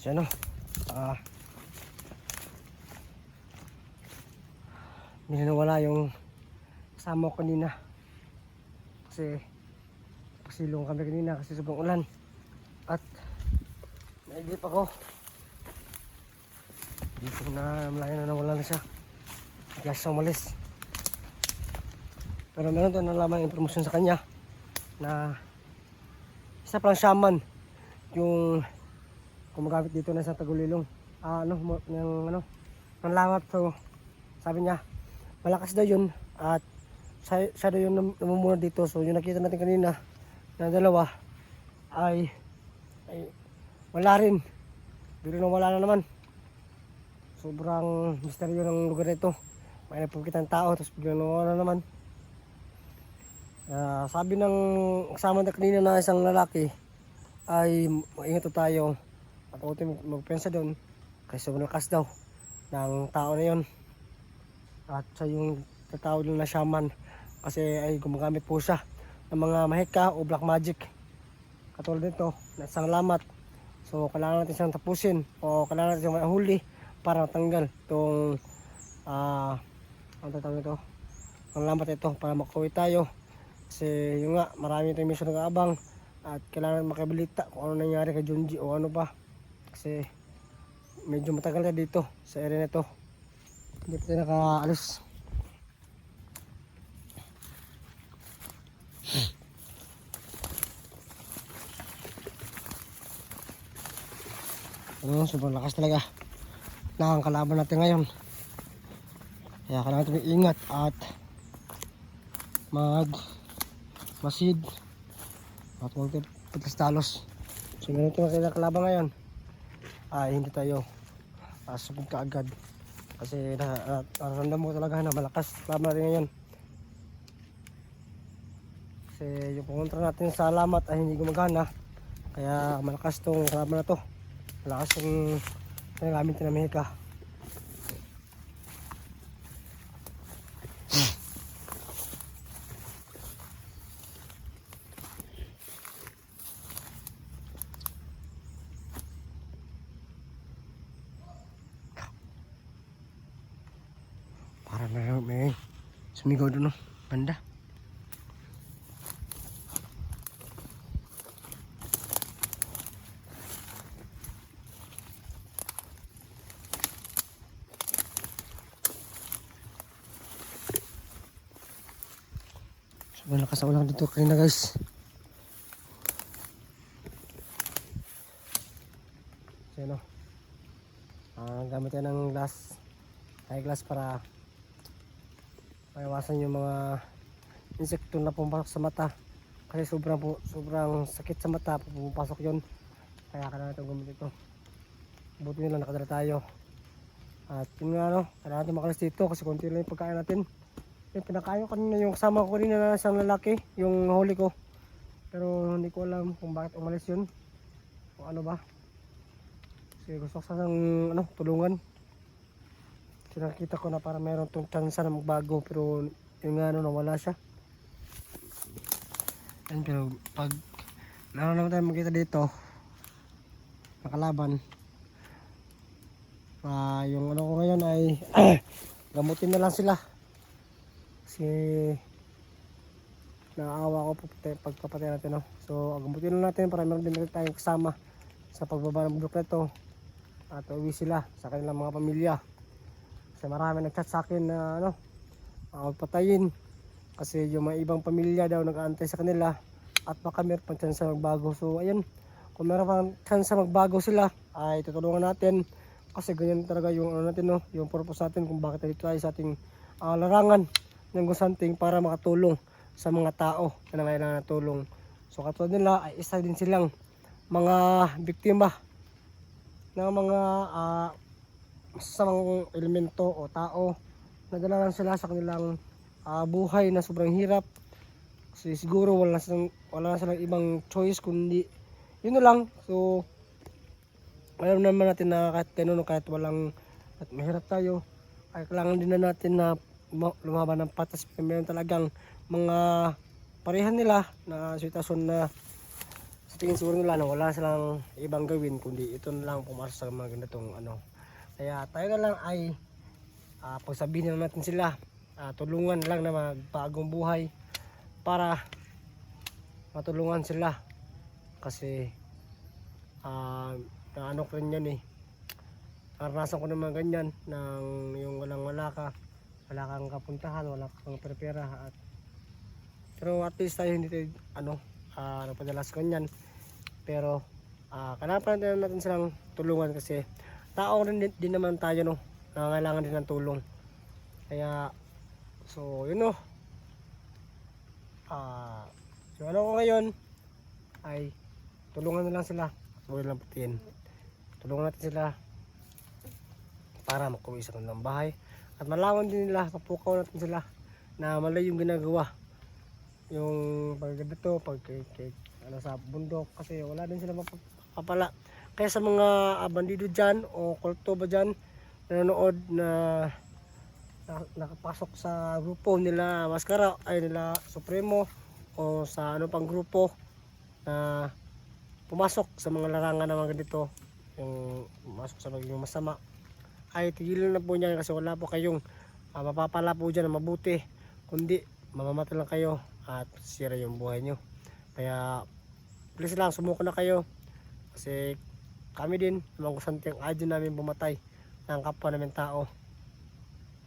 So ano, hindi na nawala yung kasama ko kanina. Kasi pasilong kami kanina kasi sobrang ulan. At naigip ako. Dito na malayo na nawala na siya. Kaya siya umalis. Pero meron doon nalaman informasyon sa kanya na isa palang shaman yung gumagamit dito na sa Tagulilong. Ng langat. So sabi niya malakas daw yun at siya daw yung namumuna dito. So yung nakita natin kanina na dalawa ay wala rin. Biglang wala na naman. Sobrang misteryo ng lugar nito. May napagkita ng tao tapos biglang nawala na naman. Sabi ng kasama na kanina na isang lalaki ay maingat tayo at huwag magpensa doon kasi sobrang lakas daw ng tao na yun. At siya yung tatawag na shaman kasi ay gumagamit po siya ng mga mahika o black magic katulad nito na isang lamat. So kailangan natin siyang tapusin o kailangan natin siyang mahuli para matanggal itong ang tatawag nito ang lamat ito para makauwi tayo. Kasi yung nga marami tayong mission nag-aabang at kailangan makabalita kung ano nangyari kay Junji o ano pa. Kasi medyo matagal na dito sa area na ito. Hindi pa tayo nakaalis. Sobrang lakas talaga ng kalaban natin ngayon. Kaya kailangan natin ingat at masid at huwag tayo pagkastalos. So ganito mga kalaban ngayon ay hindi tayo supog ka agad kasi nararamdam mo talaga na malakas laban natin ngayon. Kasi yung pumunta natin sa alamat ay hindi gumagana kaya malakas tong kalaban na to. Malakas yung nagamit na Mehika. Para may sumigaw doon, no? Banda. Sobrang lakas ang ulan dito kanina guys. So ano, gamit tayo ng glass, eyeglass para maiwasan yung mga insekto na pumapasok sa mata. Kasi sobrang sakit sa mata pag pumapasok yun. Kaya kailangan natin gumamit ito. Buti nila nakadala tayo. At yun nga no, kailangan natin makalis dito kasi konti lang yung pagkain natin. Yung pinakain ko kanina yung kasama ko rin na isang lalaki, yung huli ko. Pero hindi ko alam kung bakit umalis yun. O ano ba. Kasi gusto ko sanang tulungan. Kasi nakita ko na para meron itong chance na magbago pero yung nga nawala siya. Ayun, pero pag naroon naman tayo magkita dito nakalaban, yung ano ko ngayon ay gamutin na lang sila kasi naawa ko pagkapatay natin, no? So gamutin na natin para meron din tayong kasama sa pagbaba ng bundok na ito at uwi sila sa kanilang mga pamilya. Kasi marami nag-chat sa akin na magpatayin kasi yung mga ibang pamilya daw nag-aantay sa kanila at baka meron pang chance magbago. So ayun, kung meron pang chance magbago sila ay tutulungan natin kasi ganyan talaga yung natin, no? Yung purpose natin kung bakit dito tayo sa ating larangan ng gusanting para makatulong sa mga tao na nangailangan ng tulong. So katulad nila ay isa din silang mga biktima ng mga masasamang elemento o tao. Nadala lang sila sa kanilang buhay na sobrang hirap kasi siguro wala na silang ibang choice kundi yun na lang. So alam naman natin na kahit ganun o kahit walang at mahirap tayo ay kailangan din na natin na lumaban ng patas. Meron talagang mga parehan nila na sitwasyon tingin siguro nila na wala silang ibang gawin kundi ito na lang pumasok sa mga ganitong ano. Kaya tayo na lang ay pagsabihin na natin sila, tulungan lang na magbaagong buhay para matulungan sila kasi ano ko rin yan naranasan ko naman ganyan nang yung wala kang kapuntahan, wala kang perpera pero at least tayo hindi tayo nagpadalas ganyan pero kailangan pa natin silang tulungan kasi tao rin din naman tayo nangangailangan din ng tulong kaya so yun yung ano ko ngayon ay tulungan na lang sila huwag lang patiin tulungan natin sila para makuwi sa kanilang bahay at malaman din nila papukaw natin sila na mali yung ginagawa yung pagdito sa bundok kasi wala din sila mapapala kaya sa mga bandido dyan o kulto ba dyan nanonood na nakapasok sa grupo nila Maskara ay nila Supremo o sa ano pang grupo na pumasok sa mga larangan ng mga ganito yung pumasok sa maging masama ay tigilan na po niya kasi wala po kayong mapapala po dyan na mabuti kundi mamamatay lang kayo at sira yung buhay nyo kaya please lang sumuko na kayo kasi kami din mga kusanteng adyo namin bumatay ng kapwa namin tao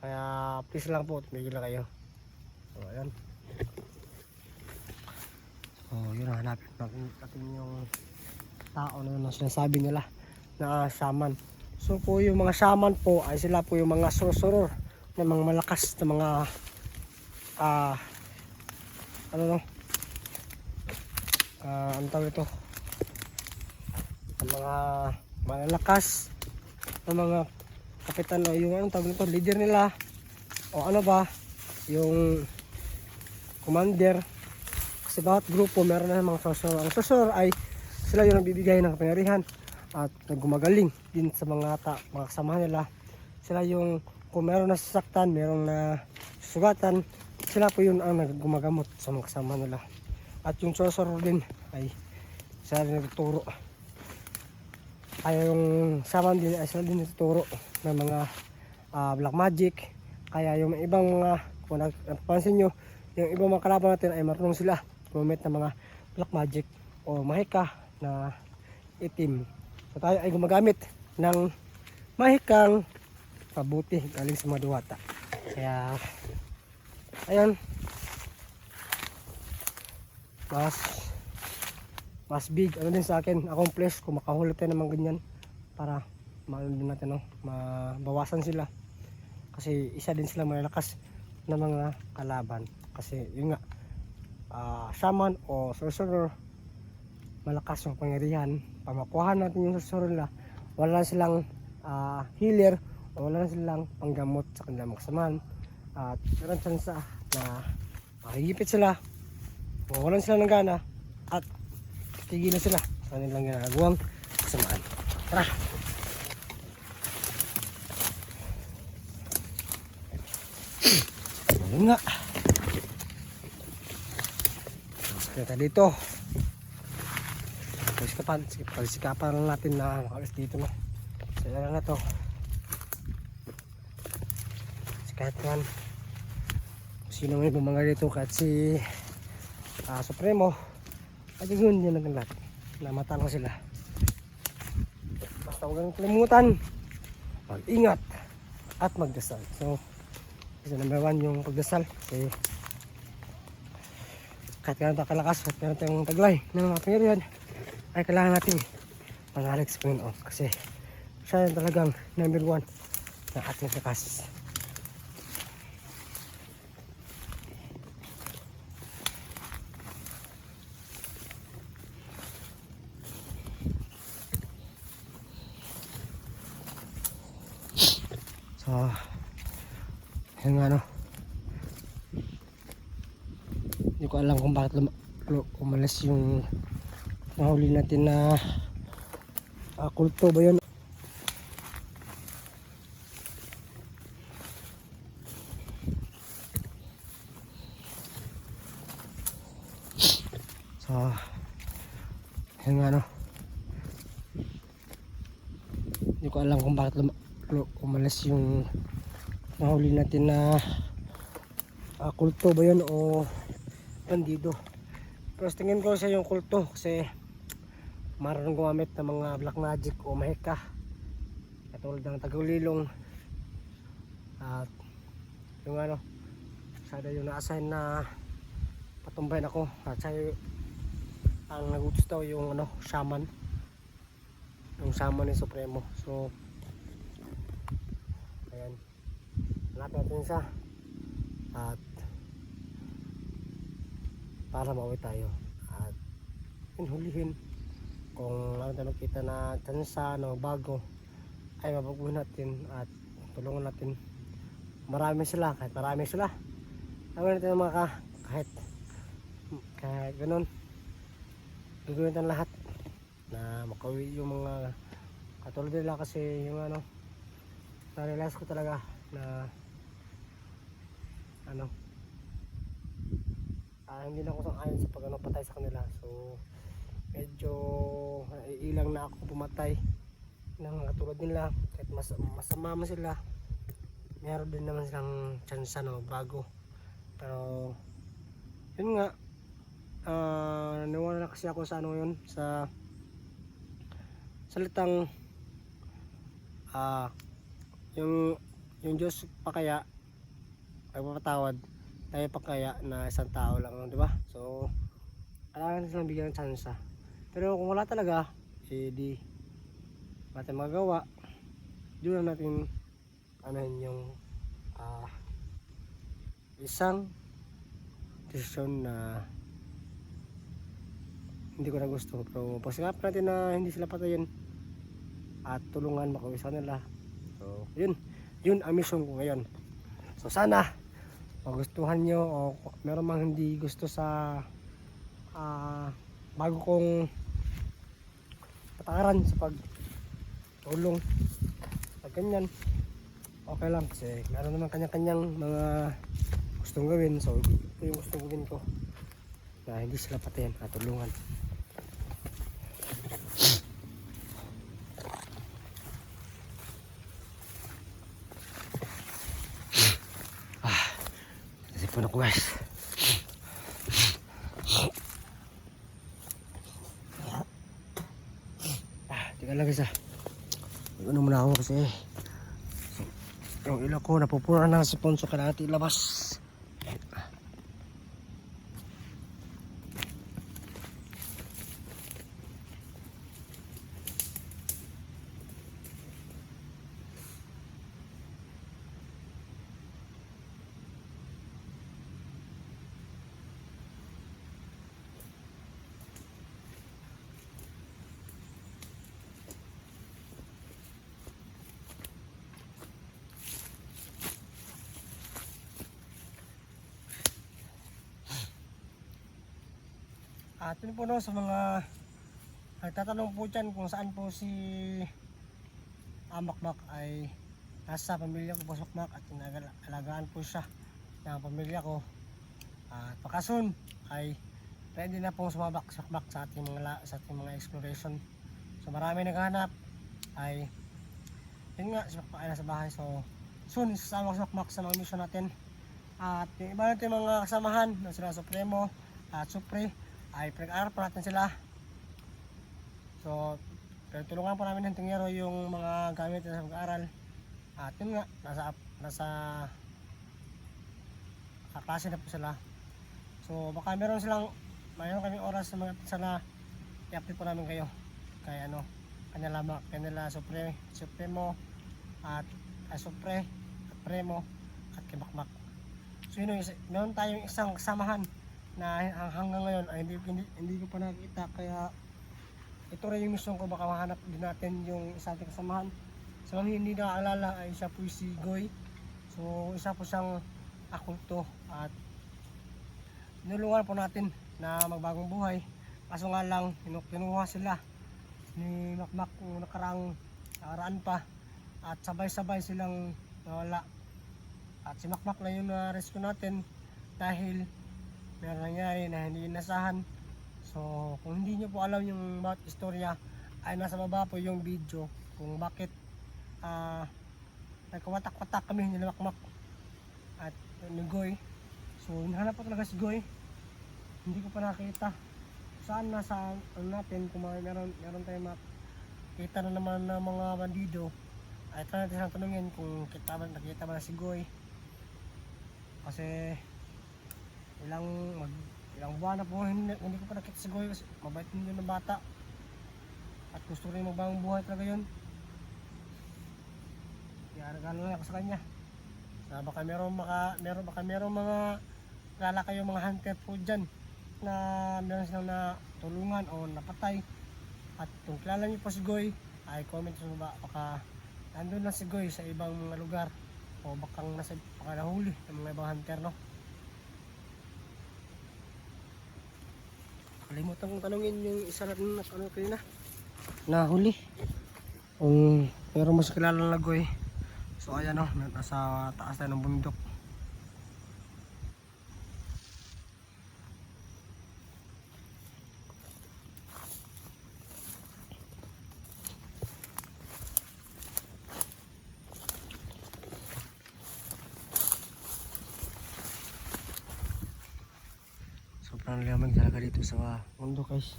kaya please lang po tumigil na kayo so ayan so yun hanapin natin yung tao na sinasabi nila na shaman so po yung mga shaman po ay sila po yung mga sorcerer na mga malakas na mga ang tawag ito ang mga malalakas ng mga kapitan o yung anong tawag nito leader nila o ano ba yung commander kasi bawat grupo meron na mga sorcerer ang sorcerer ay sila yung nagbibigay ng kapangyarihan at gumagaling din sa mga kasamahan nila sila yung kung meron na sasaktan merong na sugatan sila po yun ang gumagamot sa mga kasama nila at yung sorcerer din ay sila din nagtuturo kaya yung shaman din ay sila din nagtuturo ng mga black magic kaya yung ibang mga kung napansin nyo yung ibang mga kalaban natin ay marunong sila gumamit ng mga black magic o mahika na itim so tayo ay gumagamit ng mahikang pabuti galing sa mga diwata kaya ayun mas big ano din sa akin accomplish kung makahuli tayo naman ganyan para maano din natin mabawasan sila kasi isa din sila malalakas na mga kalaban kasi yun nga shaman o sorcerer malakas yung pangyarihan pag makuha natin yung sorcerer nila wala na silang healer o wala na silang panggamot sa kanilang mga kasamahan at meron chance na makikipit sila o walang sila ng gana at tigilan sila sa kanilang ginagawang kasamaan. Tara! Ayun nga kita dito pagsikapan lang natin na makalis dito no so yan na to kahit yan sino may bumanga dito kahit si Supremo at yun yan lang lahat namatan ko sila basta huwag kang kalimutan mag-ingat at magdasal so number 1 yung pagdasal kasi kahit gano'n tayo kalakas at gano'n tayong taglay ng mga pangyarihan ay kailangan natin manalig sa Panginoon kasi siya yung talagang number 1 na ating lakas. So yun nga hindi ko alam kung bakit umalis yung nahuli natin na kulto ba yun so yun ko alam kung bakit umalis yung nahuli natin na kulto ba yun o bandido. Pero tingin ko siya yung kulto kasi marunong gumamit ng mga black magic o mahika katulad ng tagulilong at yung ano sada yung na-assign na patumbayan ako at siya ang nagutos daw yung ano shaman, yung shaman ni Supremo. So ayan, hanapin natin siya at para mauwi tayo at hulihin kung ano tayo makita na tsansa na bago ay mabaguhin natin at tulungan natin. Marami sila, kahit marami sila gawin natin mga kahit ganun gagawin natin lahat na makauwi yung mga katulad nila. Kasi yung ano na-realize ko talaga na ano hindi na ako sang-ayon sa pag patay sa kanila. So medyo ilang na ako pumatay ng katulad nila kahit masama man sila, meron din naman silang chance na bago. Pero yun nga, naniwala na kasi ako sa ano yun, sa salitang yung Diyos pa kaya nagpapatawad, tayo pa kaya na isang tao lang, di ba? So kailangan silang bigyan ng chance. Pero kung wala talaga, di natin magawa. Doon na natin anahin yung isang desisyon na hindi ko na gusto. Pero pagsikapan natin na hindi sila patayin at tulungan makauwi sa nila. So yun ang mission ko ngayon. So sana magustuhan nyo o meron mang hindi gusto sa bago kong patakaran sa pagtulong sa ganyan, okay lang kasi meron naman kanya-kanyang mga gustong gawin. So ito yung gustong gawin ko na hindi sila patayin at tulungan. Kasi po na ko guys. Tika lang guys ano muna ako kasi yung ilaw ko napupura ng sipon. So kailangan natin ilabas. At yun po no, sa mga nagtatanong po dyan kung saan po si Makmak ay nasa pamilya ko po si Makmak at alagaan po siya ng pamilya ko. At pakasun ay pwede na pong sumabak si Makmak sa ating mga exploration. So marami naghahanap ay yun nga si Makmak ay nasa bahay. So soon isasama ko si Makmak sa mga mission natin. At yung iba natin mga kasamahan na sila Supremo at Supre ay pinag-aaral pa natin sila. So tulungan po namin ng tingero yung mga gamit na sa pag-aaral. At yun nga nasa klase na po sila. So baka mayroon kaming oras sa mga sana i-update po namin kayo kay kanila Supremo at Supre at Premo at kay Makmak. So yun meron tayong isang kasamahan na hanggang ngayon ay hindi ko pa nakikita, kaya ito rin yung mission ko. Baka mahanap din natin yung isa ating kasamahan. Sa mga hindi nakaalala ay siya po si Goy. So isa po siyang akulto at nulungan po natin na magbagong buhay. Kaso nga lang kinuha sila ni Makmak kung nakaraan pa at sabay-sabay silang nawala. At si Makmak na yung na-rescue natin dahil meron nangyari na hindi inasahan. So kung hindi nyo po alam yung bawat istorya ay nasa baba po yung video kung bakit nagkawatak-watak kami ni Makmak at ni Goy. So hinahanap ko talaga si Goy, hindi ko pa nakita saan nasa ano natin. Kung meron tayong makita na naman ng mga bandido, ay try natin siyang tanungin kung nakita ba na si Goy, kasi ilang buwan na po hindi ko pa nakita si Goy, kasi mabait din yun ng bata at gusto rin magbagong buhay talaga yun. Kaya regalo lang ako sa kanya. Baka merong mga kilala kayo mga hunter po dyan na meron silang natulungan o napatay, at kung kilala niyo po si Goy ay comment sa baba. Baka nandun lang si Goy sa ibang mga lugar, o baka nahuli ng mga ibang hunter, no? Kalimutan kong tanungin yung isa natin na kanina nahuli kung meron mas kilala na Goy. So ayan, no, nasa taas tayo ng bundok. Sobrang lamig talaga dito sa bundok, guys.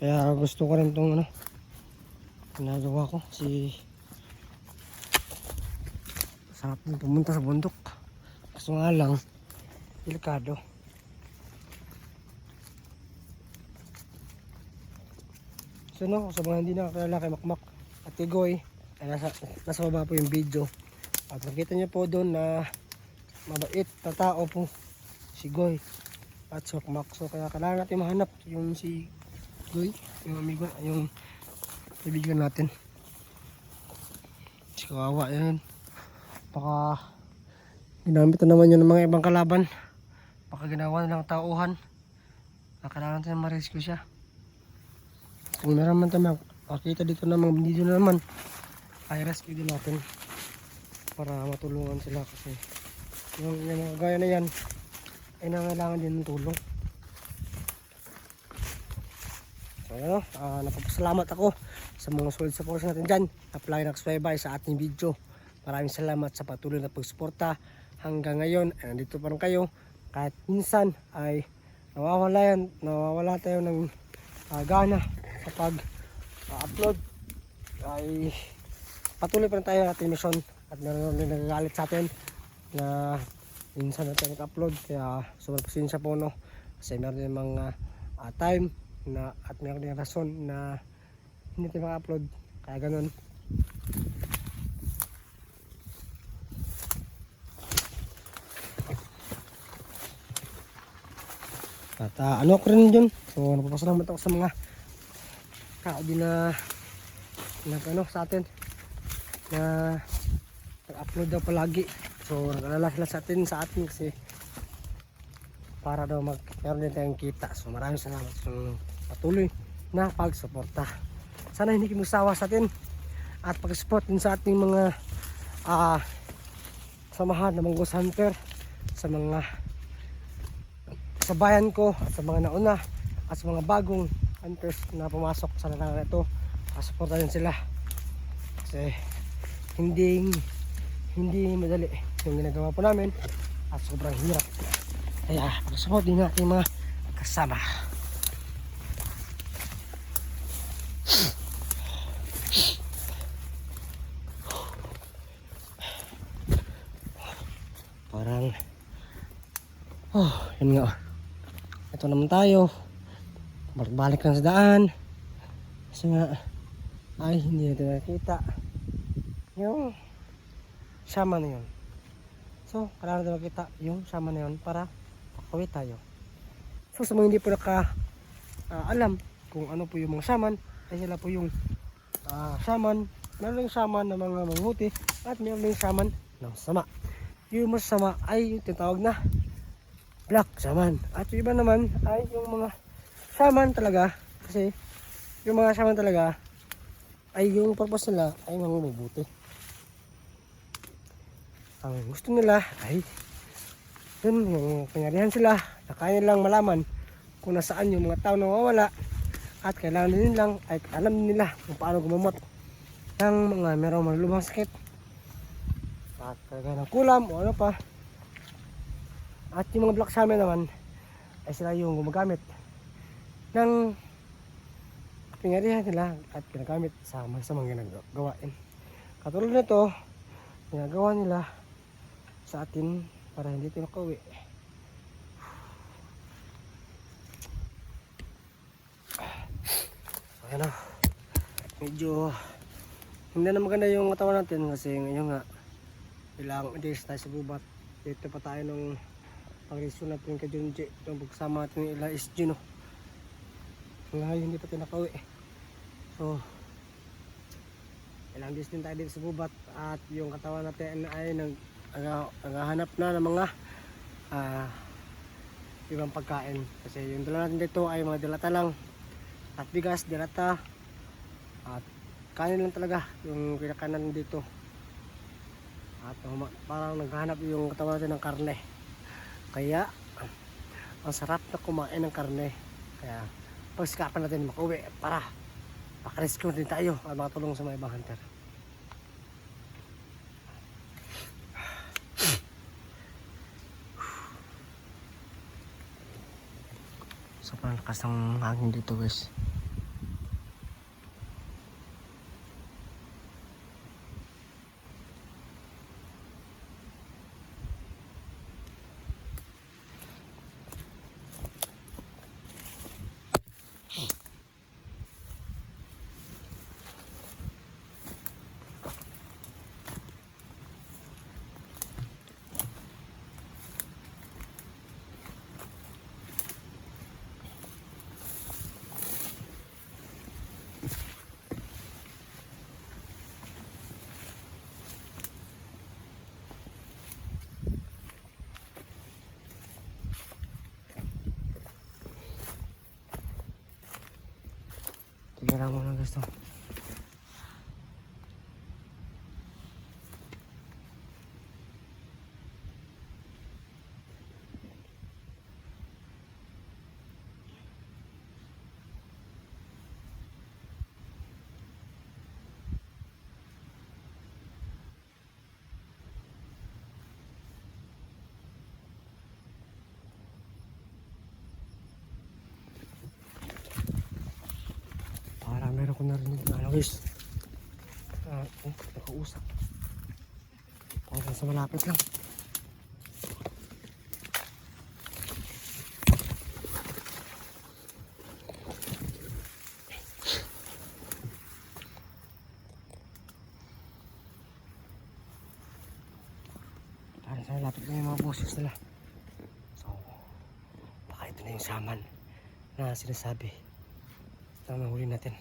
Kaya gusto ko rin itong ginagawa ko, sarap din pumunta sa bundok. Kaso nga lang, delikado. So no, sa mga hindi nakakilala kay Makmak at kay Goy, ay nasa baba po yung video. At nakita niyo po doon na mabait na tao po si Goy at si Makmak. So kaya kailangan natin mahanap yung si Goy, yung amigo, yung kaibigan natin. Si kawawa yan. Baka ginamit na naman yun ng mga ibang kalaban. Baka ginawa nilang tauhan. Kailangan natin ma-rescue siya. Kung meron man tayo makita dito na mga bandido na naman, ay rescue din natin para matulungan sila, kasi yung mga gaya na yan ay nangailangan din ng tulong. So yun, napapasalamat ako sa mga solid supporters natin dyan na palagi nakasubaybay sa ating video. Maraming salamat sa patuloy na pagsuporta. Hanggang ngayon ay nandito pa rin kayo, kahit minsan ay nawawala tayo ng gana sa pag-upload, ay patuloy pa rin tayo ating mission. At meron rin nagagalit sa atin na minsan natin nag-upload, kaya sobrang pasensya po, no, kasi meron din mga time na at meron din rason na hindi tayo maka-upload, kaya ganun. At ano ko rin dyan, so napapasalamat ako sa mga kaudi na sa atin na nag-upload daw palagi. So nag-alala sila sa atin kasi para daw meron din tayong kita. So maraming salamat sa patuloy na pagsuporta. Sana hindi kayo magsawa sa atin at pag-support din sa ating mga samahan ng mga ghost hunter, sa mga sa bayan ko at sa mga nauna at sa mga bagong hunters na pumasok sa larangan na ito. Suporta din sila kasi hindi madali yung ginagawa po namin at sobrang hirap. Kaya pag-support din natin mga kasama. Parang yun nga, ito naman tayo, balik lang sa daan kasi nga ay hindi natin nakikita yung sama na yun. So kailangan natin makita yung sama na yun para makawit tayo. So sa mga hindi po alam kung ano po yung mga saman, ay sila po yung saman. Meron yung saman ng mga manghuti at meron yung saman ng sama. Yung masama ay yung tinatawag na black saman, at yung iba naman ay yung mga saman talaga, kasi yung mga saman talaga ay yung purpose nila ay mabubuti. Ang gusto nila ay yun, yung pinarihan sila na kaya nilang malaman kung nasaan yung mga tao na nawawala at kailangan din lang ay alam nila kung paano gumamot ng mga merong malulubhang sakit at kagaya ng kulam o ano pa. At yung mga black shaman naman ay sila yung gumagamit ng pingyarihan nila at ginagamit sa mga ginagawain. Katulad nito, ginagawa nila sa atin para hindi tayo makauwi. Ayan o, medyo hindi na maganda yung katawan natin kasi ngayon nga ilang days tayo sa gubat. Dito pa tayo nung pag-resume natin kay Junji, yung pagsama natin yung ila SG no. Ngayon hindi pa tayo nakauwi. So ilang days din tayo dito sa gubat at yung katawan natin ay naghahanap na ng mga ibang pagkain kasi yung dala natin dito ay mga dilata lang at bigas, dilata at kanin lang talaga yung kinakanan dito at parang naghahanap yung katawan natin ng karne, kaya ang sarap na kumain ng karne, kaya pagsikapan natin makauwi para makarescue din tayo at makatulong sa mga ibang hunter. Sobrang lakas ng hangin dito guys. Tignan mo na gusto. Parang meron ko narinig na ano guys. Nakausap. Parang sa malapit lang. Parang sa malapit lang yung mga boses nila. So, baka ito na yung saman na sinasabi na mahuli natin.